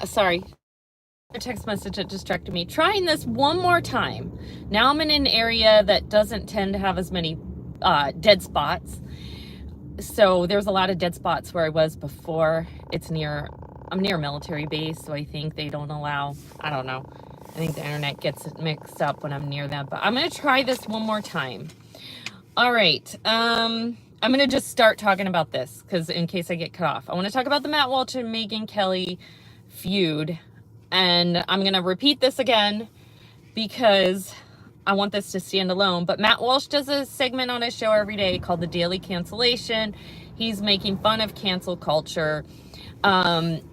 sorry, a text message that distracted me. Trying this one more time. Now I'm in an area that doesn't tend to have as many dead spots. So there's a lot of dead spots where I was before. I'm near a military base, so I think they don't allow, I don't know. I think the internet gets it mixed up when I'm near them, but I'm going to try this one more time. All right. I'm going to just start talking about this because in case I get cut off, I want to talk about the Matt Walsh and Megyn Kelly feud. And I'm going to repeat this again because I want this to stand alone. But Matt Walsh does a segment on his show every day called The Daily Cancellation. He's making fun of cancel culture.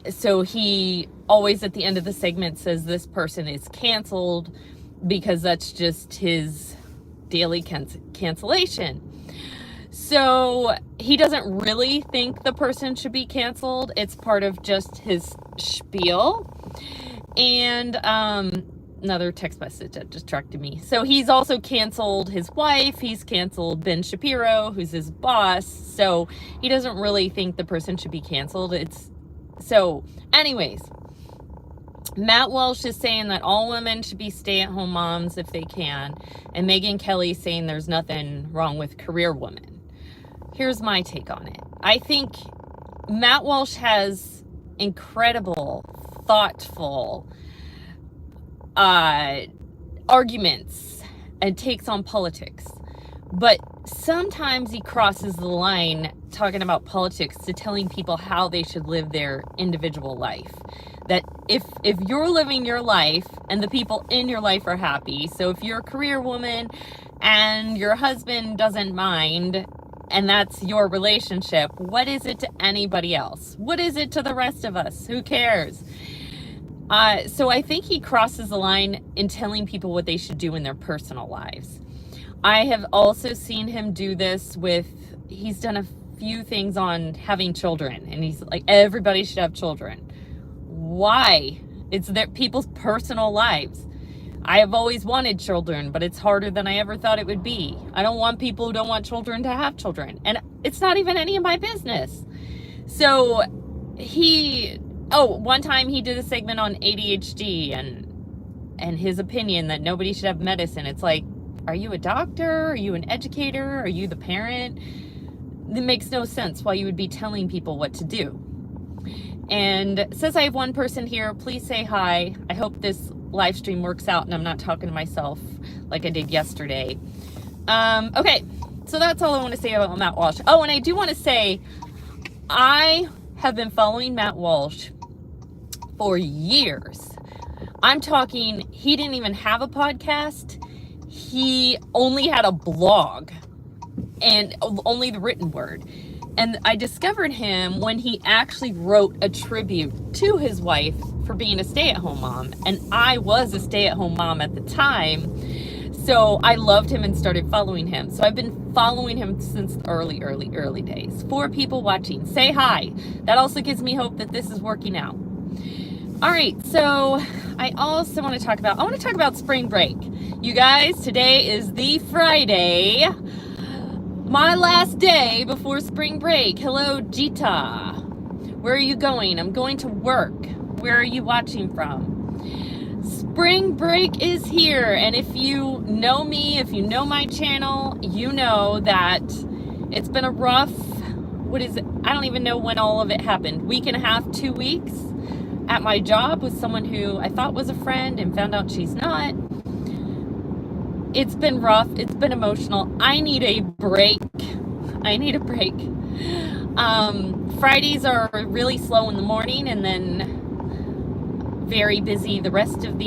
So he always at the end of the segment says this person is canceled because that's just his daily cancellation. So he doesn't really think the person should be canceled. It's part of just his spiel. And another text message that distracted me. So he's also canceled his wife. He's canceled Ben Shapiro, who's his boss. So he doesn't really think the person should be canceled. So anyways, Matt Walsh is saying that all women should be stay-at-home moms if they can. And Megyn Kelly saying there's nothing wrong with career women. Here's my take on it. I think Matt Walsh has incredible, thoughtful arguments and takes on politics. But sometimes he crosses the line talking about politics to telling people how they should live their individual life. That if you're living your life and the people in your life are happy, so if you're a career woman and your husband doesn't mind and that's your relationship, what is it to anybody else? What is it to the rest of us? Who cares? So I think he crosses the line in telling people what they should do in their personal lives. I have also seen him do this he's done a few things on having children, and he's like, everybody should have children. Why? It's their people's personal lives. I have always wanted children, but it's harder than I ever thought it would be. I don't want people who don't want children to have children, and it's not even any of my business. So one time he did a segment on ADHD and his opinion that nobody should have medicine. It's like, are you a doctor? Are you an educator? Are you the parent? It makes no sense why you would be telling people what to do. And it says I have one person here. Please say hi. I hope this live stream works out and I'm not talking to myself like I did yesterday. Okay, so that's all I want to say about Matt Walsh. Oh, and I do want to say I have been following Matt Walsh for years. I'm talking, he didn't even have a podcast. He only had a blog and only the written word. And I discovered him when he actually wrote a tribute to his wife for being a stay-at-home mom. And I was a stay-at-home mom at the time. So I loved him and started following him. So I've been following him since the early days. 4 people watching. Say hi. That also gives me hope that this is working out. All right, so I also want to talk about spring break. You guys, today is the Friday, my last day before spring break. Hello, Jita. Where are you going? I'm going to work. Where are you watching from? Spring break is here, and if you know me, if you know my channel, you know that it's been a rough, I don't even know when all of it happened. Week and a half, 2 weeks at my job with someone who I thought was a friend and found out she's not. It's been rough. It's been emotional. I need a break. Fridays are really slow in the morning and then very busy the rest of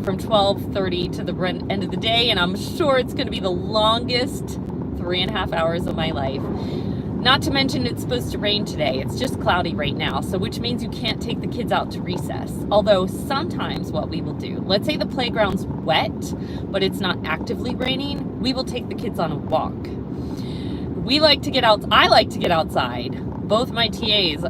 from 12:30 to the end of the day. And I'm sure it's going to be the longest 3.5 hours of my life. Not to mention it's supposed to rain today. It's just cloudy right now, so which means you can't take the kids out to recess. Although sometimes what we will do, let's say the playground's wet, but it's not actively raining, we will take the kids on a walk. I like to get outside. Both my TAs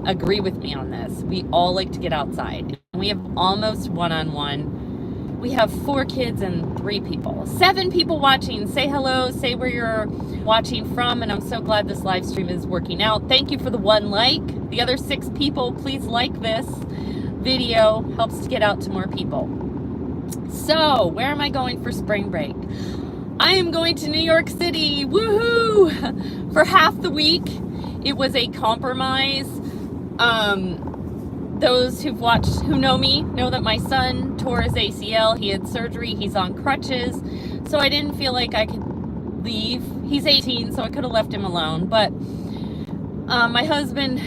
agree with me on this. We all like to get outside. We have almost one-on-one we have 4 kids and 3 people. 7 people watching. Say hello, say where you're watching from, and I'm so glad this live stream is working out. Thank you for the 1 like. The other 6 people, please like this video. Helps to get out to more people. So, where am I going for spring break? I am going to New York City. Woohoo! For half the week. It was a compromise. Those who know me know that my son tore his ACL. He had surgery. He's on crutches. So I didn't feel like I could leave. He's 18, so I could have left him alone. But my husband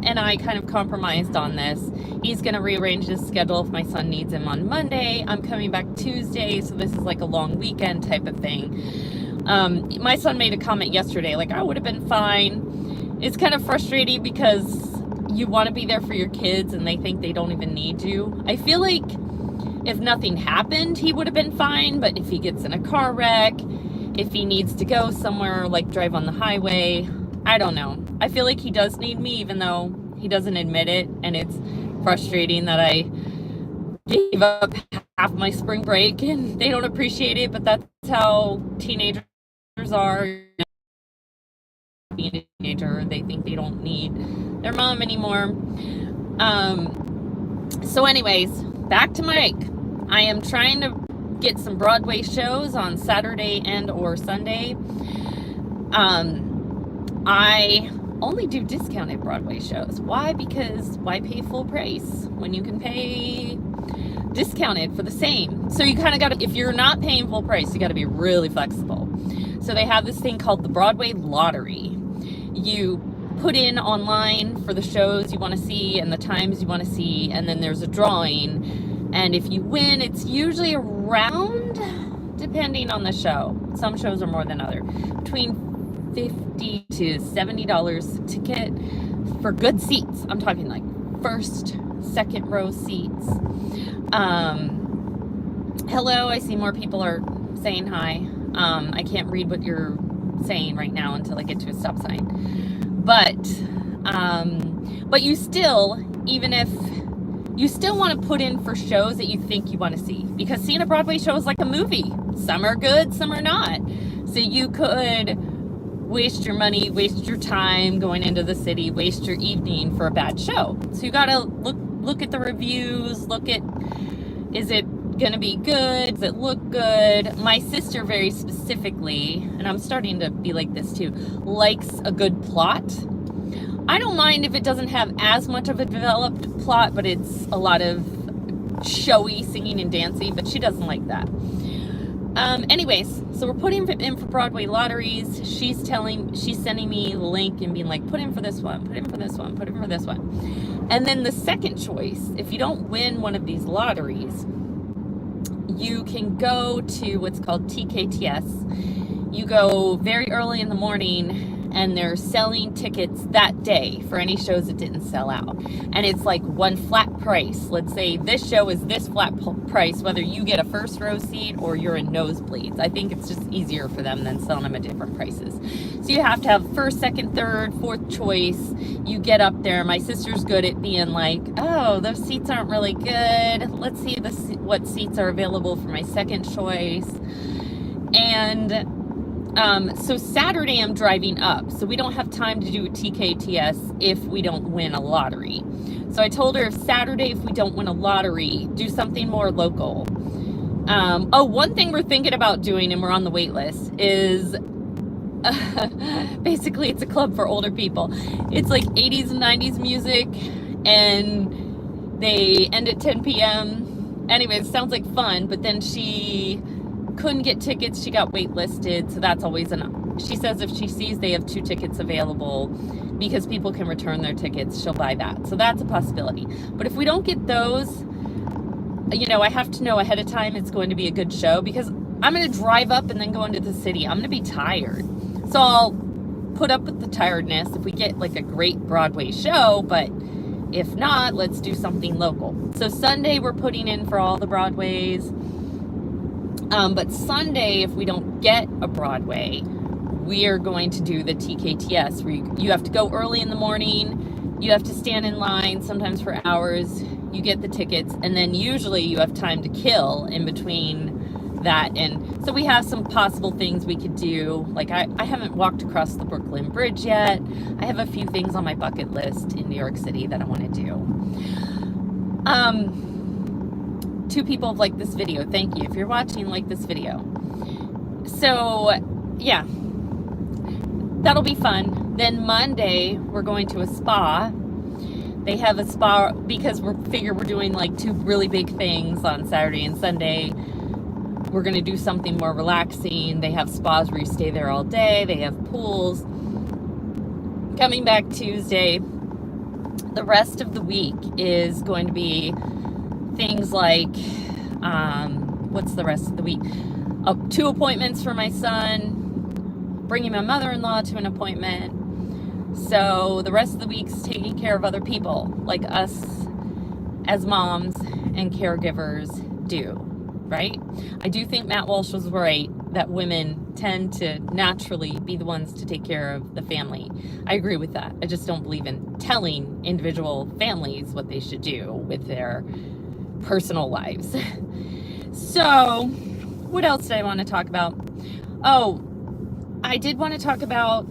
and I kind of compromised on this. He's going to rearrange his schedule if my son needs him on Monday. I'm coming back Tuesday, so this is like a long weekend type of thing. My son made a comment yesterday, like, I would have been fine. It's kind of frustrating because you want to be there for your kids and they think they don't even need you. I feel like if nothing happened, he would have been fine, but if he gets in a car wreck, if he needs to go somewhere, like drive on the highway, I don't know. I feel like he does need me, even though he doesn't admit it, and it's frustrating that I gave up half my spring break and they don't appreciate it, but that's how teenagers are. Being a teenager, they think they don't need their mom anymore. So anyways, back to Mike. I am trying to get some Broadway shows on Saturday and or Sunday. I only do discounted Broadway shows. Why? Because why pay full price when you can pay discounted for the same? So you kind of got to, if you're not paying full price, you got to be really flexible. So they have this thing called the Broadway Lottery. You put in online for the shows you want to see and the times you want to see, and then there's a drawing, and if you win, it's usually around, depending on the show, some shows are more than other, between $50 to $70 a ticket for good seats. I'm talking like first, second row seats. Hello, I see more people are saying hi. I can't read what you're saying right now until I get to a stop sign. But you still, even if you still want to put in for shows that you think you want to see, because seeing a Broadway show is like a movie. Some are good, some are not. So you could waste your money, waste your time going into the city, waste your evening for a bad show. So you gotta look at the reviews, look at, is it gonna be good? Does it look good? My sister very specifically, and I'm starting to be like this too, likes a good plot. I don't mind if it doesn't have as much of a developed plot, but it's a lot of showy singing and dancing, but she doesn't like that. Anyways, so we're putting in for Broadway lotteries. She's sending me the link and being like, put in for this one, put in for this one, put in for this one. And then the second choice, if you don't win one of these lotteries, you can go to what's called TKTS. You go very early in the morning and they're selling tickets that day for any shows that didn't sell out. And it's like one flat price. Let's say this show is this flat price, whether you get a first row seat or you're in nosebleeds. I think it's just easier for them than selling them at different prices. So you have to have first, second, third, fourth choice. You get up there. My sister's good at being like, oh, those seats aren't really good. Let's see what seats are available for my second choice. And so Saturday I'm driving up, so we don't have time to do a TKTS if we don't win a lottery. So I told her, if Saturday, if we don't win a lottery, do something more local. One thing we're thinking about doing, and we're on the wait list, is basically it's a club for older people. It's like 80s and 90s music, and they end at 10 p.m. Anyway, it sounds like fun, but then she couldn't get tickets. She got waitlisted, so that's always she says if she sees they have 2 tickets available, because people can return their tickets, she'll buy that. So that's a possibility. But if we don't get those, you know, I have to know ahead of time it's going to be a good show, because I'm going to drive up and then go into the city. I'm going to be tired. So I'll put up with the tiredness if we get like a great Broadway show, but if not, let's do something local. So Sunday we're putting in for all the Broadways. But Sunday, if we don't get a Broadway, we are going to do the TKTS, where you have to go early in the morning, You have to stand in line, sometimes for hours. You get the tickets, and then usually you have time to kill in between that. And so we have some possible things we could do. Like I haven't walked across the Brooklyn Bridge yet. I have a few things on my bucket list in New York City that I want to do. 2 people have liked this video. Thank you. If you're watching, like this video. So yeah, that'll be fun. Then Monday we're going to a spa. They have a spa because we're doing like 2 really big things on Saturday and Sunday. We're going to do something more relaxing. They have spas where you stay there all day. They have pools. Coming back Tuesday, the rest of the week is going to be things like, what's the rest of the week? 2 appointments for my son, bringing my mother-in-law to an appointment. So the rest of the week's taking care of other people, like us as moms and caregivers do. Right? I do think Matt Walsh was right that women tend to naturally be the ones to take care of the family. I agree with that. I just don't believe in telling individual families what they should do with their personal lives. So, what else did I want to talk about? Oh, I did want to talk about,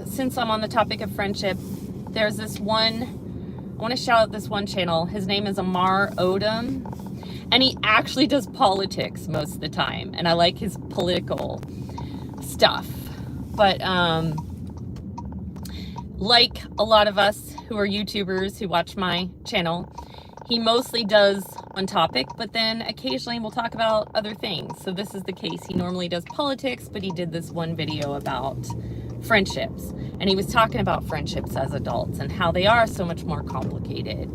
since I'm on the topic of friendship, there's this one, I want to shout out this one channel. His name is Amar Odom. And he actually does politics most of the time. And I like his political stuff. But like a lot of us who are YouTubers who watch my channel, he mostly does one topic, but then occasionally we'll talk about other things. So this is the case. He normally does politics, but he did this one video about friendships. And he was talking about friendships as adults and how they are so much more complicated.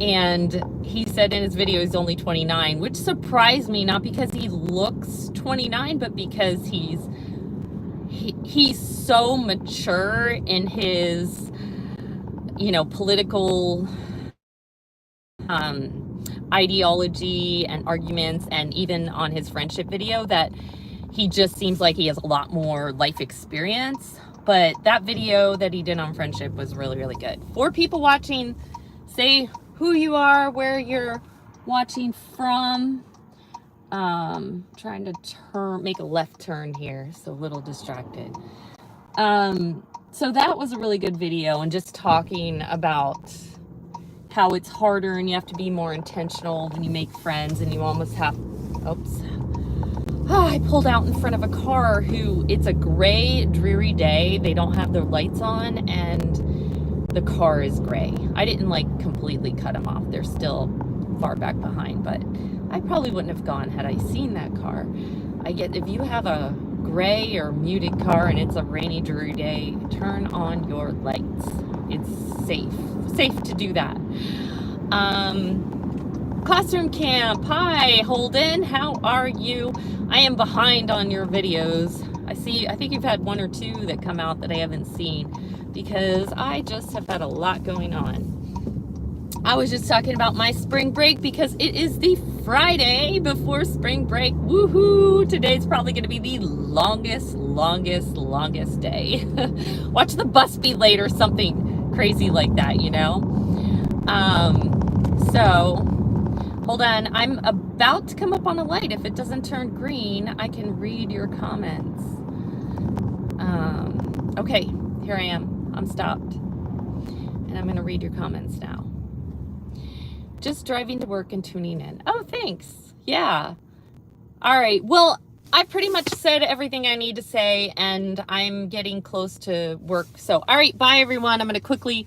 And he said in his video he's only 29, which surprised me, not because he looks 29, but because he's so mature in his, political ideology and arguments, and even on his friendship video, that he just seems like he has a lot more life experience. But that video that he did on friendship was really, really good. For people watching, say who you are, where you're watching from. Trying to make a left turn here, so a little distracted. So that was a really good video, and just talking about how it's harder and you have to be more intentional when you make friends, and you almost have, I pulled out in front of a car it's a gray, dreary day. They don't have their lights on, and the car is gray. I didn't completely cut them off. They're still far back behind, but I probably wouldn't have gone had I seen that car. If you have a gray or muted car and it's a rainy, dreary day, turn on your lights. It's safe to do that. Classroom camp. Hi, Holden. How are you? I am behind on your videos. I think you've had 1 or 2 that come out that I haven't seen, because I just have had a lot going on. I was just talking about my spring break because it is the Friday before spring break. Woohoo! Today's probably going to be the longest day. Watch the bus be late or something crazy like that, So, hold on. I'm about to come up on a light. If it doesn't turn green, I can read your comments. Okay, here I am. I'm stopped. And I'm going to read your comments now. Just driving to work and tuning in. Oh, thanks. Yeah. All right. Well, I pretty much said everything I need to say, and I'm getting close to work. So, all right. Bye, everyone. I'm going to quickly